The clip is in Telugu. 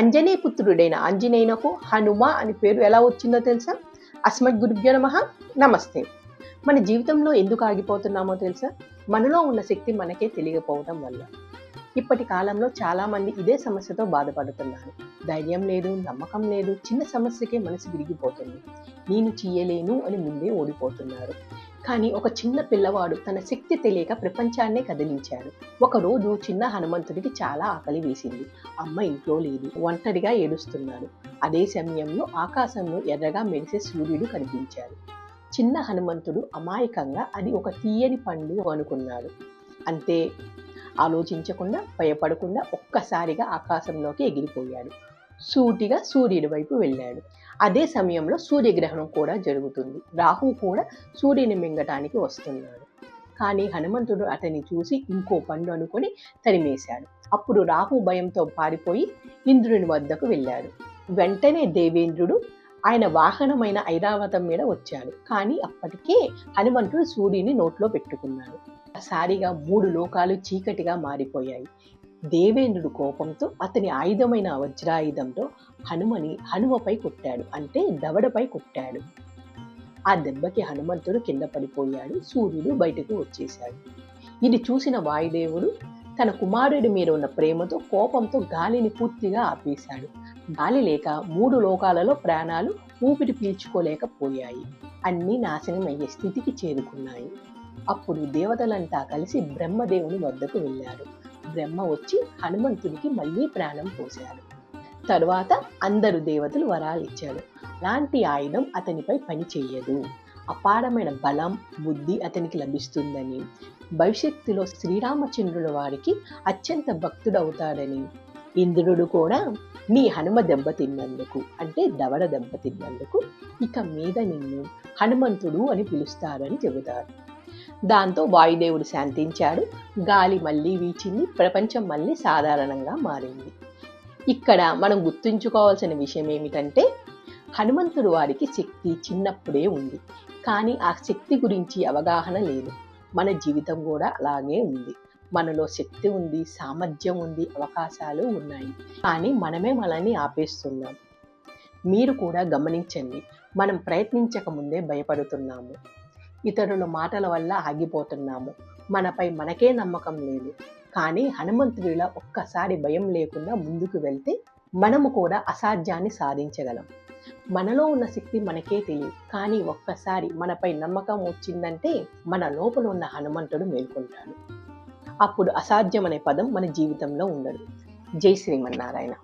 అంజనీ పుత్రుడైన ఆంజనేయునకు హనుమ అని పేరు ఎలా వచ్చిందో తెలుసా? అస్మద్ గురుభ్యో నమః. నమస్తే. మన జీవితంలో ఎందుకు ఆగిపోతున్నామో తెలుసా? మనలో ఉన్న శక్తి మనకే తెలియకపోవడం వల్ల. ఇప్పటి కాలంలో చాలామంది ఇదే సమస్యతో బాధపడుతున్నారు. ధైర్యం లేదు, నమ్మకం లేదు, చిన్న సమస్యకే మనసు విరిగిపోతుంది. నేను చెయ్యలేను అని ముందే ఓడిపోతున్నారు. కానీ ఒక చిన్న పిల్లవాడు తన శక్తి తెలియక ప్రపంచాన్నే కదిలించాడు. ఒకరోజు చిన్న హనుమంతుడికి చాలా ఆకలి వేసింది. అమ్మ ఇంట్లో లేదు, ఒంటరిగా ఏడుస్తున్నాడు. అదే సమయంలో ఆకాశంలో ఎర్రగా మెరిసే సూర్యుడు కనిపించాడు. చిన్న హనుమంతుడు అమాయకంగా అది ఒక తీయని పండు అనుకున్నాడు. అంతే, ఆలోచించకుండా భయపడకుండా ఒక్కసారిగా ఆకాశంలోకి ఎగిరిపోయాడు. సూటిగా సూర్యుడి వైపు వెళ్ళాడు. అదే సమయంలో సూర్యగ్రహణం కూడా జరుగుతుంది. రాహువు కూడా సూర్యుని మింగటానికి వస్తున్నాడు. కానీ హనుమంతుడు అతన్ని చూసి ఇంకో పండు అనుకొని తరిమేశాడు. అప్పుడు రాహువు భయంతో పారిపోయి ఇంద్రుని వద్దకు వెళ్ళాడు. వెంటనే దేవేంద్రుడు ఆయన వాహనమైన ఐరావతం మీద వచ్చాడు. కానీ అప్పటికే హనుమంతుడు సూర్యుని నోట్లో పెట్టుకున్నాడు. ఒకసారిగా 3 లోకాలు చీకటిగా మారిపోయాయి. దేవేంద్రుడు కోపంతో అతని ఆయుధమైన వజ్రాయుధంతో హనుమపై కొట్టాడు. అంటే దవడపై కొట్టాడు. ఆ దెబ్బకి హనుమంతుడు కింద పడిపోయాడు. సూర్యుడు బయటకు వచ్చేశాడు. ఇది చూసిన వాయుదేవుడు తన కుమారుడి మీద ఉన్న ప్రేమతో కోపంతో గాలిని పూర్తిగా ఆపేశాడు. గాలి లేక 3 లోకాలలో ప్రాణాలు ఊపిరి పీల్చుకోలేకపోయాయి. అన్నీ నాశనం అయ్యే స్థితికి చేరుకున్నాయి. అప్పుడు దేవతలంతా కలిసి బ్రహ్మదేవుని వద్దకు వెళ్ళారు. బ్రహ్మ వచ్చి హనుమంతుడికి మళ్ళీ ప్రాణం పోశాడు. తరువాత అందరు దేవతలు వరాలు ఇచ్చారు. అలాంటి ఆయుధం అతనిపై పని చెయ్యదు, అపారమైన బలం, బుద్ధి అతనికి లభిస్తుందని, భవిష్యత్తులో శ్రీరామచంద్రుల వారికి అత్యంత భక్తుడవుతాడని, ఇంద్రుడు కూడా నీ హనుమ దెబ్బతిన్నందుకు అంటే దవడ దెబ్బతిన్నందుకు ఇక మీద నిన్ను హనుమంతుడు అని పిలుస్తారని చెబుతారు. దాంతో వాయుదేవుడు శాంతించాడు. గాలి మళ్ళీ వీచింది. ప్రపంచం మళ్ళీ సాధారణంగా మారింది. ఇక్కడ మనం గుర్తుంచుకోవాల్సిన విషయం ఏమిటంటే, హనుమంతుడు వారికి శక్తి చిన్నప్పుడే ఉంది. కానీ ఆ శక్తి గురించి అవగాహన లేదు. మన జీవితం కూడా అలాగే ఉంది. మనలో శక్తి ఉంది, సామర్థ్యం ఉంది, అవకాశాలు ఉన్నాయి. కానీ మనమే మనల్ని ఆపేస్తున్నాం. మీరు కూడా గమనించండి. మనం ప్రయత్నించక ముందే భయపడుతున్నాము. ఇతరుల మాటల వల్ల ఆగిపోతున్నాము. మనపై మనకే నమ్మకం లేదు. కానీ హనుమంతుడిలా ఒక్కసారి భయం లేకుండా ముందుకు వెళ్తే మనము కూడా అసాధ్యాన్ని సాధించగలం. మనలో ఉన్న శక్తి మనకే తెలియదు. కానీ ఒక్కసారి మనపై నమ్మకం వచ్చిందంటే మన లోపల ఉన్న హనుమంతుడు మేల్కొంటాడు. అప్పుడు అసాధ్యం అనే పదం మన జీవితంలో ఉండదు. జై శ్రీమన్నారాయణ.